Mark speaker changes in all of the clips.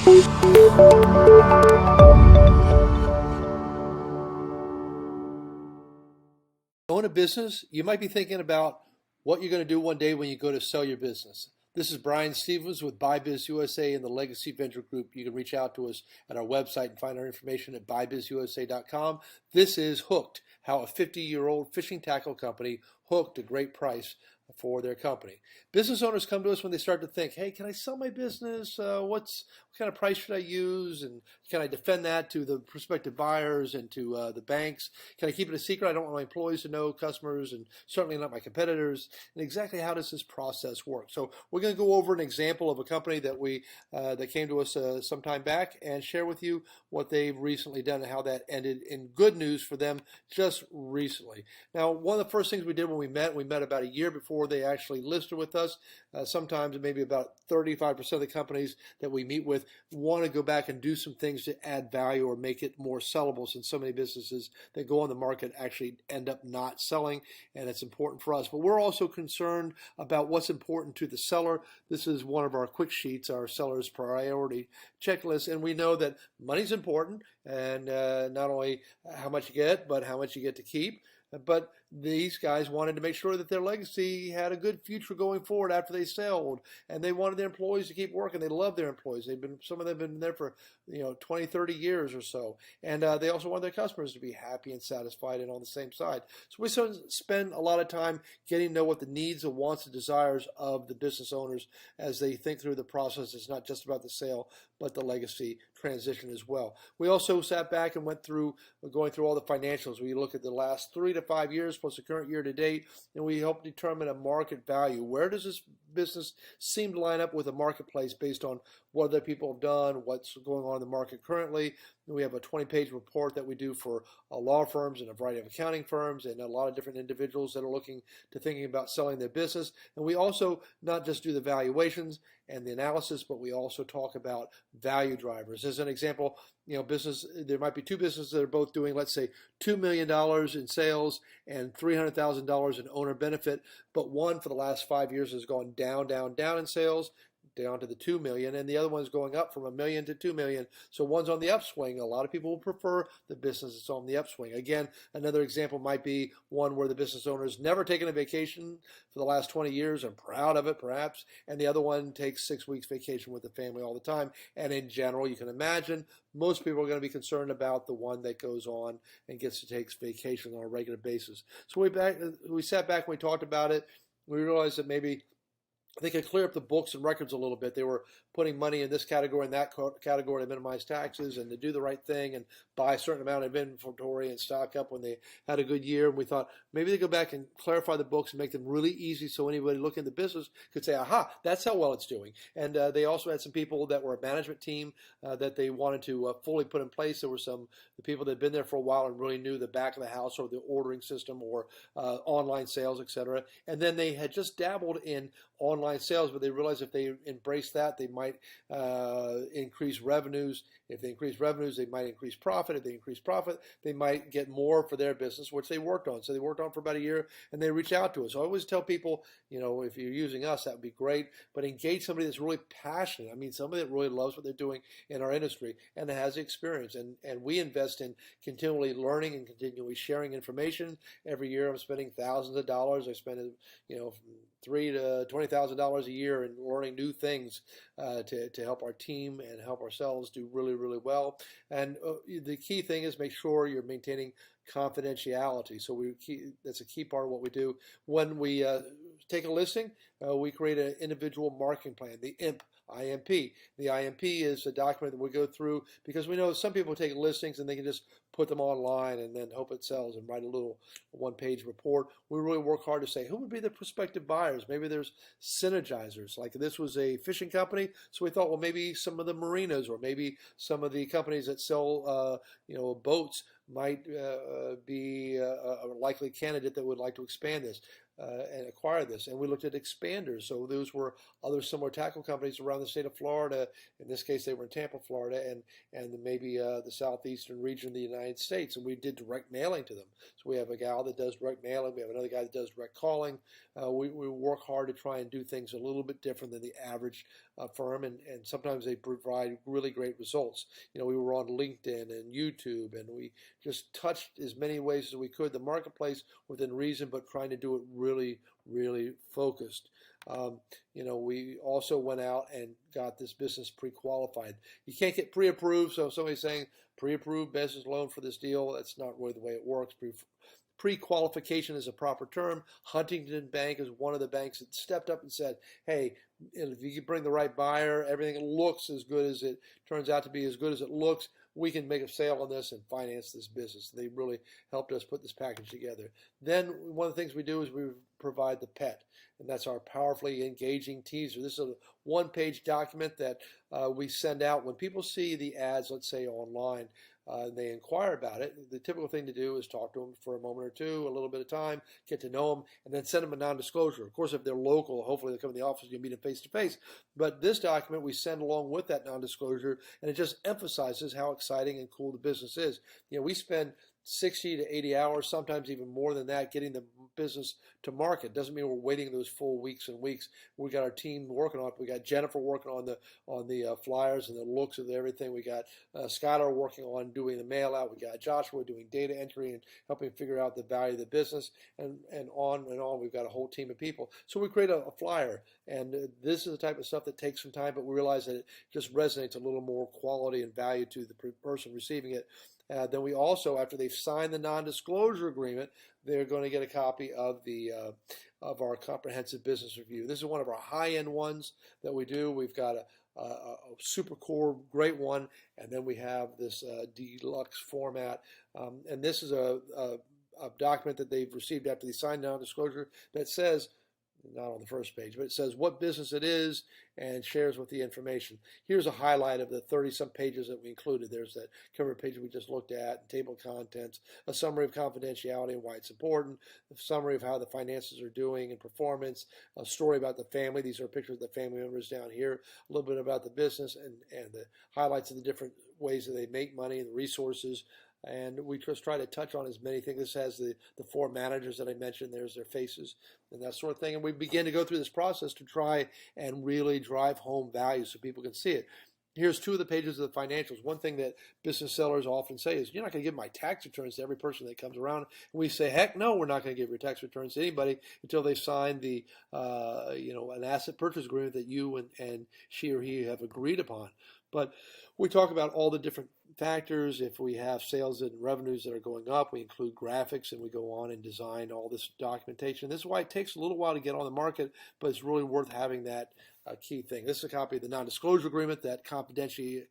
Speaker 1: Own a business, you might be thinking about what you're going to do one day when you go to sell your business. This is Brian Stevens with BuyBizUSA and the Legacy Venture Group. You can reach out to us at our website and find our information at BuyBizUSA.com. This is Hooked, how a 50-year-old fishing tackle company hooked a great price for their company. Business owners come to us when they start to think, hey, can I sell my business? What kind of price should I use? And can I defend that to the prospective buyers and to the banks? Can I keep it a secret? I don't want my employees to know, customers, and certainly not my competitors. And exactly how does this process work? So we're going to go over an example of a company that came to us some time back and share with you what they've recently done and how that ended in good news for them just recently. Now, one of the first things we did when we met about a year before they actually listed with us. Sometimes maybe about 35% of the companies that we meet with want to go back and do some things to add value or make it more sellable, since so many businesses that go on the market actually end up not selling, and it's important for us. But we're also concerned about what's important to the seller. This is one of our quick sheets, our seller's priority checklist, and we know that money's important, and not only how much you get, but how much you get to keep. But these guys wanted to make sure that their legacy had a good future going forward after they sold, and they wanted their employees to keep working. They love their employees. Some of them have been there for 20, 30 years or so, and they also want their customers to be happy and satisfied and on the same side. So we spend a lot of time getting to know what the needs, the wants, and desires of the business owners as they think through the process. It's not just about the sale, but the legacy transition as well. We also sat back and went through going through all the financials. We look at the last 3 to 5 years plus the current year to date, and we help determine a market value. Where does this business seem to line up with the marketplace based on what other people have done, what's going on in the market currently? And we have a 20-page report that we do for law firms and a variety of accounting firms and a lot of different individuals that are thinking about selling their business. And we also not just do the valuations and the analysis, but we also talk about value drivers. As an example, there might be two businesses that are both doing, let's say, $2 million in sales and $300,000 in owner benefit, but one for the last 5 years has gone down in sales, down to the 2 million, and the other one's going up from 1 million to 2 million. So one's on the upswing. A lot of people will prefer the business that's on the upswing. Again, another example might be one where the business owner has never taken a vacation for the last 20 years and proud of it perhaps, and the other one takes 6 weeks vacation with the family all the time. And in general, you can imagine most people are going to be concerned about the one that goes on and gets to take vacation on a regular basis. So we sat back and we talked about it. We realized that maybe they could clear up the books and records a little bit. They were putting money in this category and that category to minimize taxes and to do the right thing and buy a certain amount of inventory and stock up when they had a good year. And we thought maybe they go back and clarify the books and make them really easy so anybody looking at the business could say, aha, that's how well it's doing. And they also had some people that were a management team that they wanted to fully put in place. There were the people that had been there for a while and really knew the back of the house or the ordering system or online sales, etc. And then they had just dabbled in online sales, but they realized if they embrace that, they might increase revenues. If they increase revenues, they might increase profit. If they increase profit, they might get more for their business, which they worked on. So they worked on for about a year, and they reached out to us. So I always tell people, if you're using us, that would be great, but engage somebody that's really passionate. I mean, somebody that really loves what they're doing in our industry and that has experience. And we invest in continually learning and continually sharing information. Every year I'm spending thousands of dollars. I spend, $3,000 to $20,000 a year in learning new things to help our team and help ourselves do really, really well. And the key thing is make sure you're maintaining confidentiality. So that's a key part of what we do. When we take a listing, we create an individual marketing plan, the IMP. The IMP is a document that we go through because we know some people take listings and they can just put them online and then hope it sells and write a little one-page report. We really work hard to say who would be the prospective buyers. Maybe there's synergizers. Like this was a fishing company, so we thought, well, maybe some of the marinas or maybe some of the companies that sell boats might be a likely candidate that would like to expand this. and acquire this. And we looked at expanders. So those were other similar tackle companies around the state of Florida. In this case, they were in Tampa, Florida, and maybe the southeastern region of the United States. And we did direct mailing to them. So we have a gal that does direct mailing. We have another guy that does direct calling. We work hard to try and do things a little bit different than the average firm, and sometimes they provide really great results. We were on LinkedIn and YouTube, and we just touched as many ways as we could the marketplace within reason, but trying to do it really, really focused. We also went out and got this business pre-qualified. You can't get pre-approved, so if somebody's saying pre-approved business loan for this deal, that's not really the way it works. Pre-qualification is a proper term. Huntington Bank is one of the banks that stepped up and said, hey, if you can bring the right buyer, everything looks as good as it turns out to be, as good as it looks, we can make a sale on this and finance this business. They really helped us put this package together. Then one of the things we do is we provide the PET, and that's our powerfully engaging teaser. This is a one-page document that we send out when people see the ads, let's say online. They inquire about it. The typical thing to do is talk to them for a moment or two, a little bit of time, get to know them, and then send them a non-disclosure. Of course, if they're local, hopefully they come in the office, you can meet them face-to-face. But this document we send along with that non-disclosure, and it just emphasizes how exciting and cool the business is. We spend 60 to 80 hours, sometimes even more than that, getting the business to market. Doesn't mean we're waiting those full weeks and weeks. We got our team working on it. We got Jennifer working on the flyers and the looks of everything. We got Skylar working on doing the mail out. We got Joshua doing data entry and helping figure out the value of the business, and on and on. We've got a whole team of people. So we create a flyer, and this is the type of stuff that takes some time, but we realize that it just resonates a little more quality and value to the person receiving it. Then we also, after they've signed the non-disclosure agreement, they're going to get a copy of our comprehensive business review. This is one of our high-end ones that we do. We've got a super core, great one, and then we have this deluxe format. And this is a document that they've received after they signed non-disclosure that says, not on the first page, but it says what business it is and shares with the information. Here's a highlight of the 30-some pages that we included. There's that cover page we just looked at, and table of contents, a summary of confidentiality and why it's important, a summary of how the finances are doing and performance, a story about the family. These are pictures of the family members down here, a little bit about the business and the highlights of the different ways that they make money and the resources. And we just try to touch on as many things. This has the four managers that I mentioned. There's their faces and that sort of thing. And we begin to go through this process to try and really drive home value so people can see it. Here's two of the pages of the financials. One thing that business sellers often say is, you're not going to give my tax returns to every person that comes around. And we say, heck no, we're not going to give your tax returns to anybody until they sign the, an asset purchase agreement that you and she or he have agreed upon. But we talk about all the different factors. If we have sales and revenues that are going up, we include graphics, and we go on and design all this documentation. This is why it takes a little while to get on the market, but it's really worth having that key thing. This is a copy of the non-disclosure agreement, that confidentiality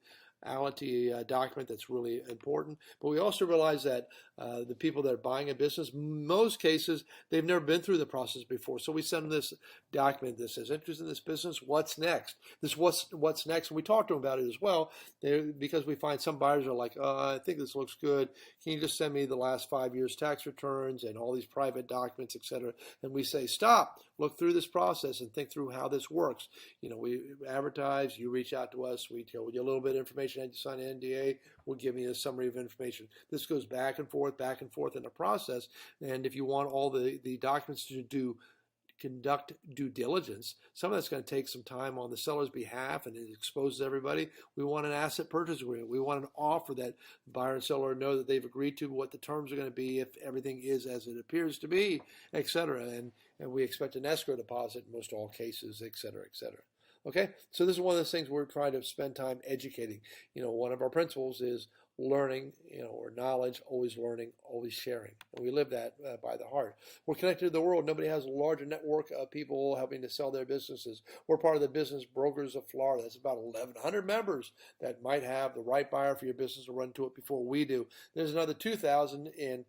Speaker 1: document that's really important. But we also realize that the people that are buying a business, most cases, they've never been through the process before. So we send them this document that says, interested in this business, what's next? This what's next, and we talk to them about it as well, because we find some buyers are like, I think this looks good. Can you just send me the last 5 years tax returns and all these private documents, etc.? And we say, stop, look through this process and think through how this works. We advertise, you reach out to us, we tell you a little bit of information, and you sign an NDA, we'll give you a summary of information. This goes back and forth in the process. And if you want all the documents to conduct due diligence, some of that's going to take some time on the seller's behalf, and it exposes everybody. We want an asset purchase agreement. We want an offer that buyer and seller know that they've agreed to, what the terms are going to be if everything is as it appears to be, etc. And we expect an escrow deposit in most all cases, etc., etc. Okay, so this is one of those things we're trying to spend time educating. One of our principles is learning, or knowledge, always learning, always sharing. And we live that by the heart. We're connected to the world. Nobody has a larger network of people helping to sell their businesses. We're part of the Business Brokers of Florida. That's about 1,100 members that might have the right buyer for your business to run to it before we do. There's another 2,000 in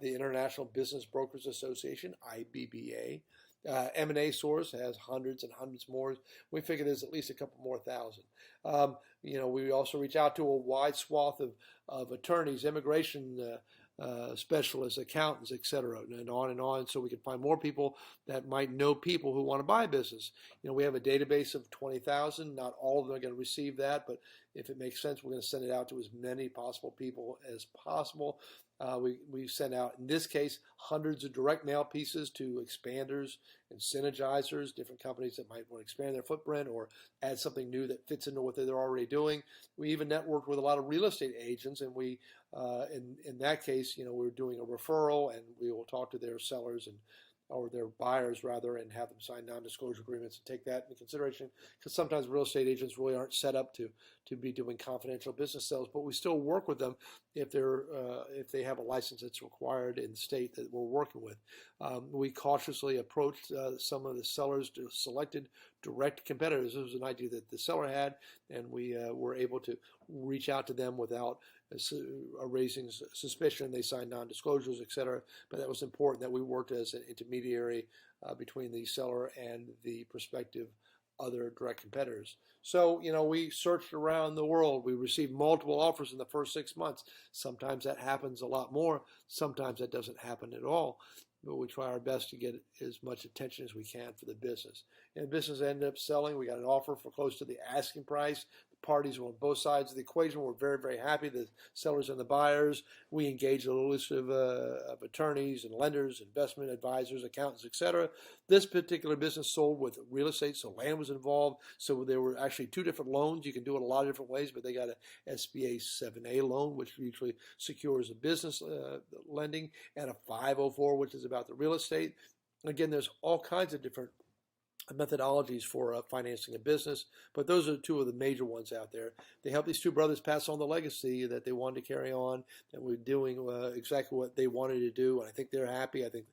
Speaker 1: the International Business Brokers Association, IBBA. M&A Source has hundreds and hundreds more. We figure there's at least a couple more thousand. We also reach out to a wide swath of attorneys, immigration specialists, accountants, etc., and on, so we can find more people that might know people who want to buy a business. We have a database of 20,000. Not all of them are going to receive that, but if it makes sense, we're going to send it out to as many possible people as possible. We send out, in this case, hundreds of direct mail pieces to expanders and synergizers, different companies that might want to expand their footprint or add something new that fits into what they're already doing. We even networked with a lot of real estate agents, and we, in that case, we're doing a referral, and we will talk to their sellers or their buyers rather, and have them sign non-disclosure agreements and take that into consideration, because sometimes real estate agents really aren't set up to be doing confidential business sales, but we still work with them if they have a license that's required in the state that we're working with. We cautiously approached some of the sellers to selected direct competitors. This was an idea that the seller had, and we were able to reach out to them without raising suspicion. They signed non-disclosures, etc. But that was important that we worked as an intermediary between the seller and the prospective other direct competitors. So, we searched around the world. We received multiple offers in the first 6 months. Sometimes that happens a lot more. Sometimes that doesn't happen at all. But we try our best to get as much attention as we can for the business. And the business ended up selling. We got an offer for close to the asking price. The parties were on both sides of the equation. We're very, very happy, the sellers and the buyers. We engaged a list of attorneys and lenders, investment advisors, accountants, etc. This particular business sold with real estate, so land was involved. So there were actually 2 different loans. You can do it a lot of different ways, but they got a SBA 7A loan, which usually secures a business lending, and a 504, which is about the real estate. Again, there's all kinds of different methodologies for financing a business, but those are 2 of the major ones out there. They help these 2 brothers pass on the legacy that they wanted to carry on, and we're doing exactly what they wanted to do, and I think they're happy. I think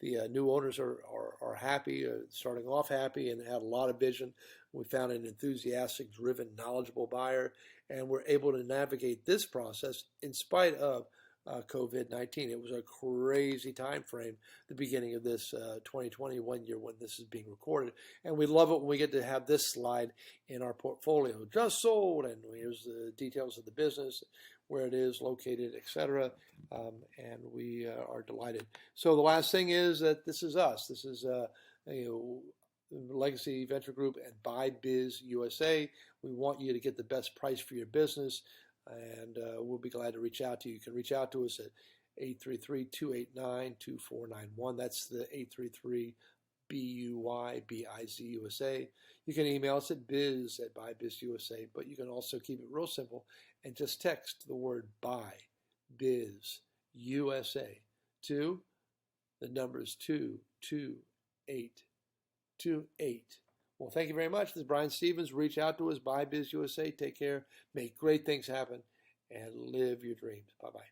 Speaker 1: the new owners are happy, starting off happy, and had a lot of vision. We found an enthusiastic, driven, knowledgeable buyer, and we're able to navigate this process in spite of COVID-19. It was a crazy time frame, the beginning of this 2021 year when this is being recorded. And we love it when we get to have this slide in our portfolio. Just sold, and here's the details of the business, where it is located, etc. And we are delighted. So the last thing is that this is us. This is Legacy Venture Group and BuyBizUSA. We want you to get the best price for your business, and we'll be glad to reach out to you. You can reach out to us at 833-289-2491. That's the 833-BUYBIZUSA. You can email us at biz@BuyBizUSA, but you can also keep it real simple and just text the word BuyBizUSA to the numbers 22828. Well, thank you very much. This is Brian Stevens. Reach out to us, BuyBizUSA. Take care. Make great things happen and live your dreams. Bye-bye.